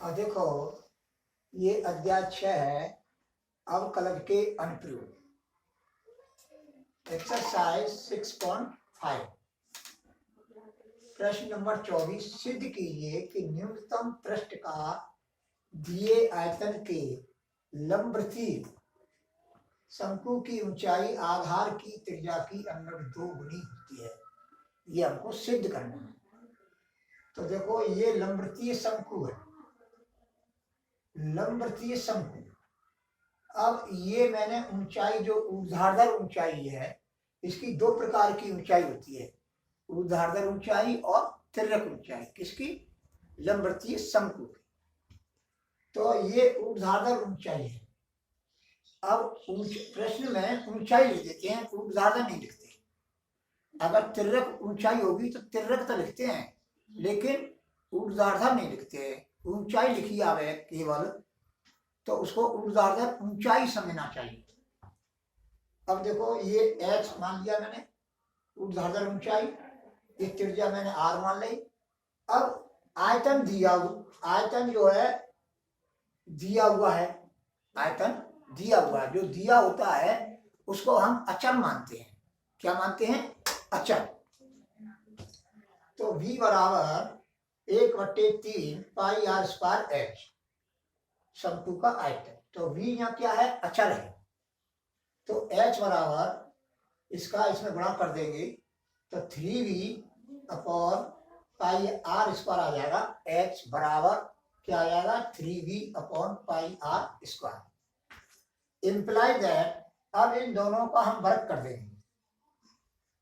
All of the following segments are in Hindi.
और देखो ये अध्याय 6 है अवकलज के अनुप्रयोग। एक्सरसाइज 6.5 प्रश्न नंबर 24 सिद्ध कीजिए कि न्यूनतम पृष्ठ का दिए आयतन के लंबवृत्तीय शंकु की ऊंचाई आधार की त्रिज्या की अंदर 2 गुनी होती है। ये हमको सिद्ध करना है। तो देखो ये लंबवृत्तीय शंकु है, लंबवृत्तीय शंकु। अब ये मैंने ऊंचाई जो ऊर्ध्वाधर ऊंचाई है, इसकी 2 प्रकार की ऊंचाई होती है, ऊर्ध्वाधर ऊंचाई और तिर्यक ऊंचाई। किसकी? लंबवृत्तीय शंकु की। तो ये ऊर्ध्वाधर ऊंचाई है। अब प्रश्न में ऊंचाई लिख देते हैं, ऊर्ध्वाधर नहीं लिखते। अगर तिर्यक ऊंचाई होगी तो तिर्यक तो लिखते हैं, लेकिन ऊर्ध्वाधर नहीं लिखते। ऊंचाई लिखी आवे केवल तो उसको ऊर्ध्वाधर ऊंचाई समझना चाहिए। अब देखो ये h मान लिया मैंने, ऊर्ध्वाधर ऊंचाई, ये त्रिज्या मैंने r मान ली। अब आयतन दिया, आयतन जो है दिया हुआ है, आयतन दिया हुआ है। जो दिया होता है उसको हम अचल मानते हैं। क्या मानते हैं? अचल। तो v बराबर 1/3 पाई r स्क्वायर h शंकु का आयतन। तो v यहाँ क्या है? अचल है। तो h बराबर इसका इसमें गुणा कर देंगे तो 3v upon pi r square आ जाएगा। h बराबर क्या आ जाएगा? 3v upon pi r square. Imply that अब इन दोनों का हम वर्ग कर देंगे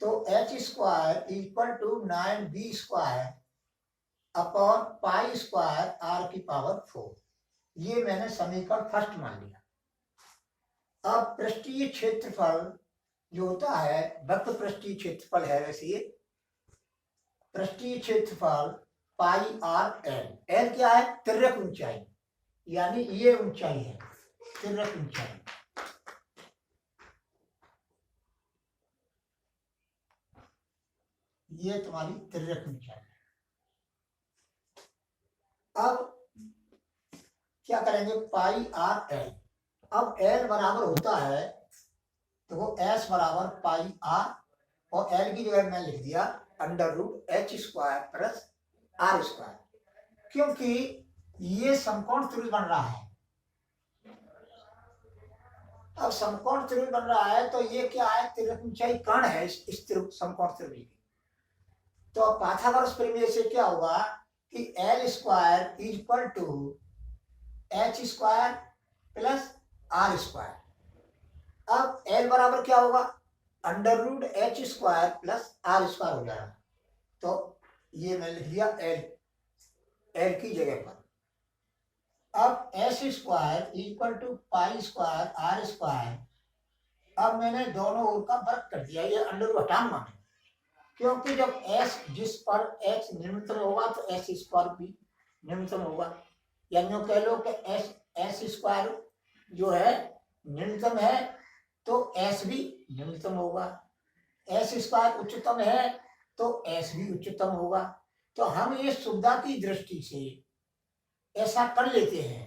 तो h square equal to 9v square upon pi square r की पावर 4। ये मैंने समीकरण फर्स्ट मान लिया। अब पृष्ठीय क्षेत्रफल जो होता है, वक्र पृष्ठीय क्षेत्रफल है, वैसे ये पृष्ठीय क्षेत्रफल पाई आर एल। एल क्या है? तिर्यक ऊंचाई, यानी ये ऊंचाई है तिर्यक ऊंचाई। ये तुम्हारी तिर्यक ऊंचाई। अब क्या करेंगे? पाई आर एल। अब एल बराबर होता है तो वो एस बराबर पाई आर और एल की जगह मैं लिख दिया under root h square plus are square, क्योंकि ये समकोण त्रिभुज बन रहा है। अब समकोण त्रिभुज बन रहा है तो ये क्या है? तिर्यक ऊंचाई कर्ण है इस समकोण त्रिभुज की। तो पाइथागोरस प्रमेय से क्या होगा कि l square is equal to h square plus are square. अब एल बराबर क्या होगा? Under root h square plus are square हो जाएगा। तो ये मैं लिख दिया एल, एल की जगह पर। अब s square equal to pi square are square. अब मैंने दोनों ओर का वर्ग कर दिया, ये अंडर रूट हटाना माने, क्योंकि जब एस जिस पर एच न्यूनतम होगा तो एस स्क्वायर भी न्यूनतम होगा। यानी कह लो कि एस स्क्वायर जो है न्यूनतम है तो एस भी न्यूनतम होगा। एस स्क्वायर उच्चतम है तो एस भी उच्चतम होगा। तो हम ये सुविधा की दृष्टि से ऐसा कर लेते हैं।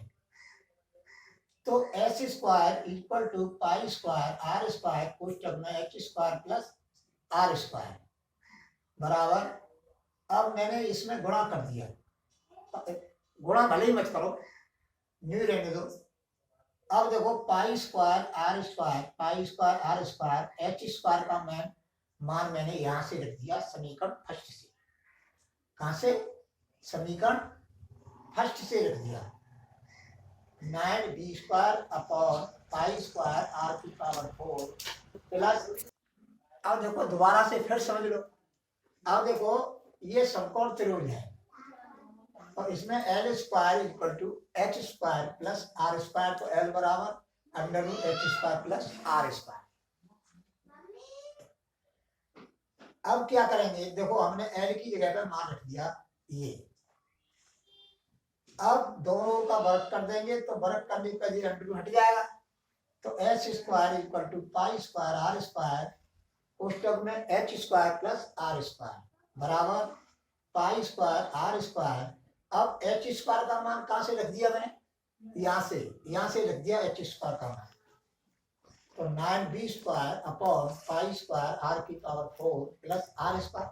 तो S square equal to pi square are square कोष्टक में H square plus are square बराबर। अब मैंने इसमें गुणा कर दिया, गुणा भले ही मत करो, न्यू रहने दो। अब देखो pi square are square, pi square are square h square का मान मैंने यहां से रख दिया समीकरण फर्स्ट से। कहां से? समीकरण फर्स्ट से रख दिया 9b square upon pi square r की पावर 4 प्लस। अब देखो दोबारा से फिर समझ लो। अब देखो ये समकोण त्रिभुज है और इसमें l square equal to h square plus are square. तो एल बराबर under root h square plus are square. अब क्या करेंगे? देखो हमने एल की जगह पर मान रख दिया ये। अब दोनों का वर्ग कर देंगे तो वर्ग करने पर ये अंडर रूट हट जाएगा। तो H square equal to pi square are square कोष्टक में H square plus are square बराबर पाई स्क्वायर आर स्क्वायर अब एच स्क्वायर का मान कहाँ से रख दिया मैंने, यहाँ से रख दिया एच स्क्वायर का मान। तो 9b square upon pi square r की पावर 4 प्लस आर स्क्वायर।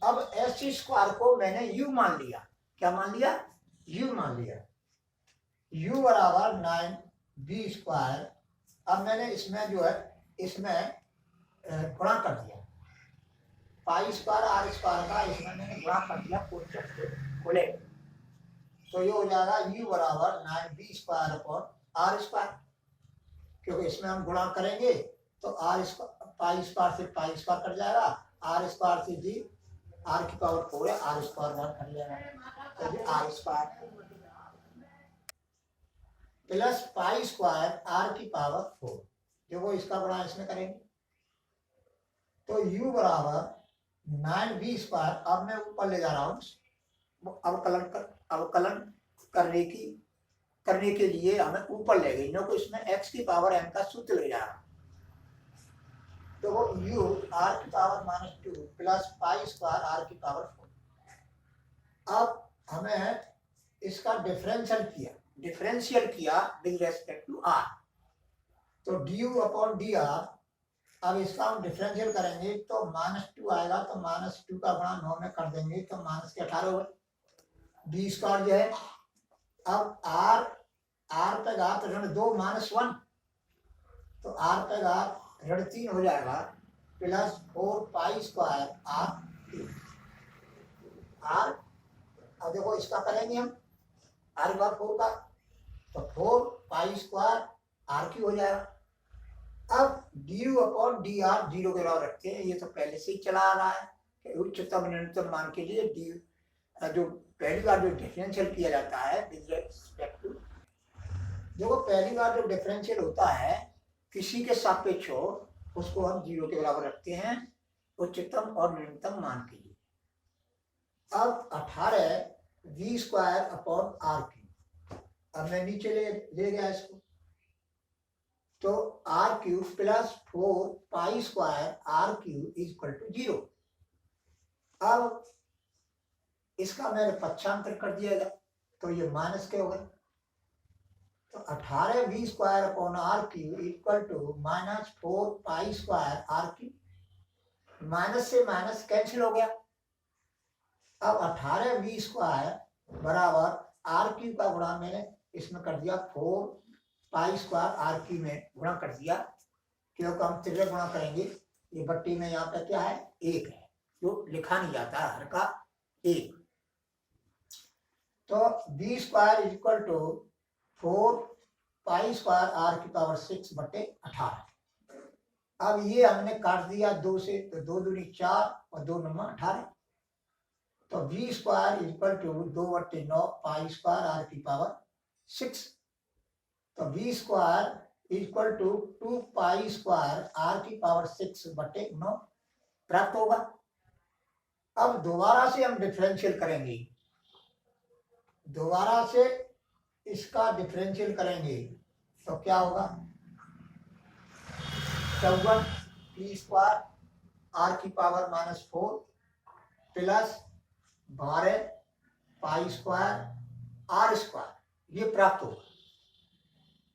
अब एच स्क्वायर को मैंने यू मान लिया। क्या मान लिया, यू मान लिया। u बराबर 9b स्क्वायर। अब मैंने इसमें जो है इसमें गुणा कर दिया, पाई स्क्वायर आर स्क्वायर का इसमें मैंने गुणा कर दिया कोष्टक से खोले। तो ये हो जाएगा u बराबर 9b square upon are square, क्योंकि इसमें हम गुणा करेंगे तो आर पाई स्क्वायर से पाई स्क्वायर कट जाएगा, आर स्क्वायर से जी आर की पावर 4 है, आर स्क्वायर बाहर कट जाएगा। तो r square plus pi square r की पावर 4, देखो इसका गुणा इसमें करेंगे तो u बराबर 9b स्क्वायर। अब मैं ऊपर ले जा रहा हूँ, अवकलन करने के लिए हमें ऊपर ले गई, को इसमें x की पावर m का सूत्र ले जा रहा हूँ। तो वो u r की power -2 plus pi square r की पावर 4। अब हमें इसका डिफरेंशियल किया विद रेस्पेक्ट टू r। तो du अपॉन dr, अब इसका हम डिफरेंशियल करेंगे तो -2 आएगा, तो -2 का गुणा 9 में कर देंगे तो माइनस के 18 हो गए। बी स्क्वायर जो है, अब आर पे घात ऋण 2 -1, तो आर पे घात ऋण 3 हो जाएगा प्लस 4 पाई स्क्वायर आर। अब देखो इसका करेंगे हम आर बार 4 का, तो 4 पाई स्क्वायर आर की हो जाएगा। अब du अपॉन डी आर 0 के बराबर रखते हैं, ये तो पहले से ही चला आ रहा है कि उच्चतम न्यूनतम मान के लिए जो पहली बार जो डिफरेंशियल किया जाता है विद रिस्पेक्ट टू, देखो पहली बार जो डिफरेंशियल होता है किसी के सापेक्ष हो उसको हम 0 के बराबर रखते हैं उच्चतम और न्यूनतम मान के लिए। अब 18 v square upon r cube, अब मैं नीचे ले गया इसको, तो r cube plus 4 pi square r cube is equal to 0। अब इसका मैंने पक्षांतर कर दिया तो ये माइनस के हो गए, तो 18 v square upon r cube equal to -4 pi square r cube. Minus से माइनस कैंसिल हो गया। अब 18 v स्क्वायर बराबर आर क्यूब का गुणा मैंने इसमें कर दिया 4 पाई स्क्वायर आर क्यूब में गुणा कर दिया, क्योंकि हम तिर्यक गुणा करेंगे। ये बट्टी में यहाँ पे क्या है, 1 है, जो लिखा नहीं जाता है हर का 1। तो b square is equal to 4 pi square r की पावर 6 बटे 18। अब ये हमने काट दिया 2 से, तो 2 दूनी 4 और 2 9 18। तो b square is equal to 2 बटे 9 पाई स्क्वायर आर की पावर 6। तो b square is equal to 2 pi square r की पावर 6 बटे 9 प्राप्त होगा। अब दोबारा से हम डिफरेंशियल करेंगे, दोबारा से इसका डिफरेंशियल करेंगे तो क्या होगा, 54 p स्क्वायर आर की power -4 plus 12 pi square are square, ये प्राप्त होगा।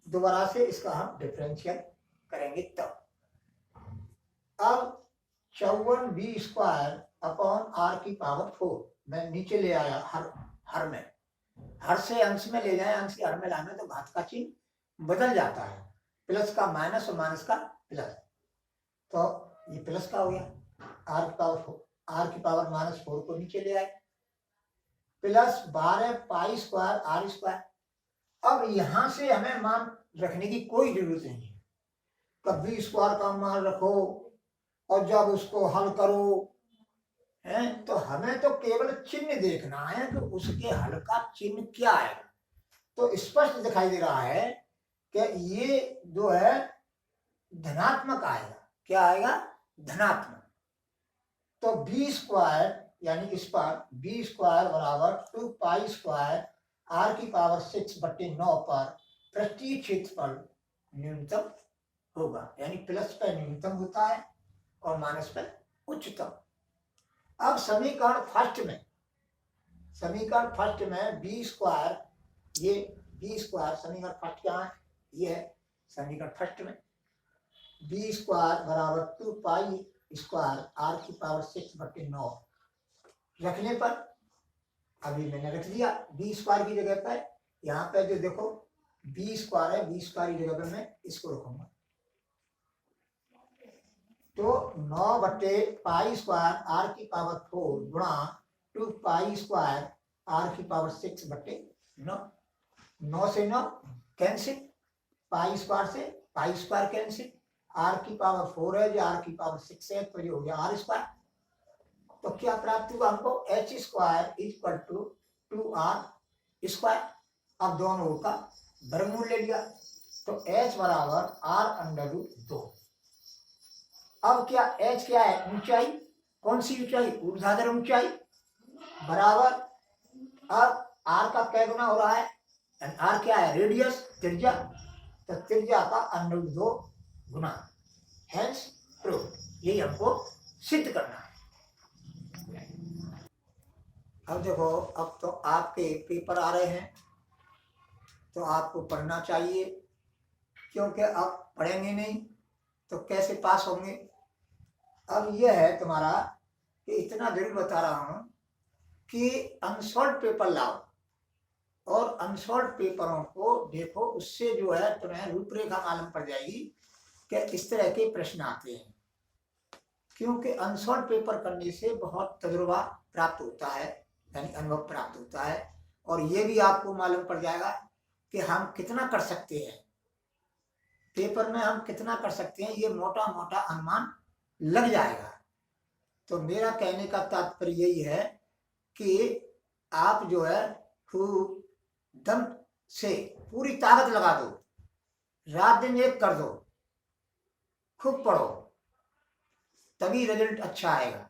दोबारा से इसका हम डिफरेंशियल करेंगे तब। अब 54 b स्क्वायर अपॉन आर की पावर 4 मैं नीचे ले आया, हर में, हर से अंश में ले जाए, अंश के हर में लाने तो घात का चिन्ह बदल जाता है, प्लस का माइनस और माइनस का प्लस, तो ये प्लस का हो गया। आर की पावर -4 को नीचे ले आए plus 12 pi square are square. अब यहां से हमें मान रखने की कोई जरूरत नहीं है, कभी स्क्वायर का मान रखो और जब उसको हल करो है तो हमें तो केवल चिन्ह देखना है कि उसके हल का चिन्ह क्या है। तो स्पष्ट दिखाई दे रहा है कि ये जो है धनात्मक आएगा। क्या आएगा, धनात्मक। तो b स्क्वायर यानी इस पर b स्क्वायर बराबर 2 पाई स्क्वायर आर की पावर 6 बटे 9 पर पृष्ठीय क्षेत्रफल न्यूनतम होगा, यानी प्लस पर न्यूनतम होता है और माइनस पर उच्चतम। अब समीकरण फर्स्ट में समीकरण फर्स्ट में बी स्क्वायर, ये बी स्क्वायर समीकरण फर्स्ट क्या है, ये है समीकरण फर्स्ट में बी स्क्वायर बराबर 2 पाई स्क्वायर आर की पावर 6/9 रखने पर, अभी मैंने रख दिया बी स्क्वायर की जगह पर, यहाँ पे जो देखो बी स्क्वायर है, बी स्क्वायर की जगह पर मैं इसको रखूंगा, तो 9/पाई स्क्वायर आर की पावर 4 गुणा 2 पाई स्क्वायर आर की पावर 6/9, 9 से 9 कैंसिल, पाई स्क्वायर से पाई स्क्वायर कैंसिल, आर की पावर 4 है जो आर की पावर 6 है, तो ये हो गया आर स्क्वायर। तो क्या प्राप्त हुआ हमको, h square equal to 2r square. अब दोनों का वर्गमूल ले लिया, तो एच बराबर r√2। अब क्या एच क्या है, ऊंचाई, कौन सी ऊंचाई, ऊर्ध्वाधर ऊंचाई, बराबर, अब आर का क्या गुना हो रहा है, आर क्या है, रेडियस, त्रिज्या, तो त्रिज्या का √2 गुना, हेंस प्रूव, यही हमको सिद्ध करना है। अब देखो, अब तो आपके पेपर आ रहे हैं, तो आपको पढ़ना चाहिए, क्योंकि आप पढ़ेंगे नहीं तो कैसे पास होंगे। अब यह है तुम्हारा कि इतना जरूर बता रहा हूं कि अनसॉल्व पेपर लाओ और अनसॉल्व पेपरों को देखो, उससे जो है तुम्हें रूपरेखा मालूम पड़ जाएगी कि इस तरह के प्रश्न आते हैं, क्योंकि अनसॉल्व पेपर करने से बहुत तजुर्बा प्राप्त होता है, यानी अनुभव प्राप्त होता है, और ये भी आपको मालूम पड़ जाएगा कि हम कितना कर सकते हैं पेपर में, हम कितना कर सकते हैं, ये मोटा मोटा अनुमान लग जाएगा। तो मेरा कहने का तात्पर्य यही है कि आप जो है खूब दम से पूरी ताकत लगा दो, रात दिन एक कर दो, खूब पढ़ो, तभी रिजल्ट अच्छा आएगा।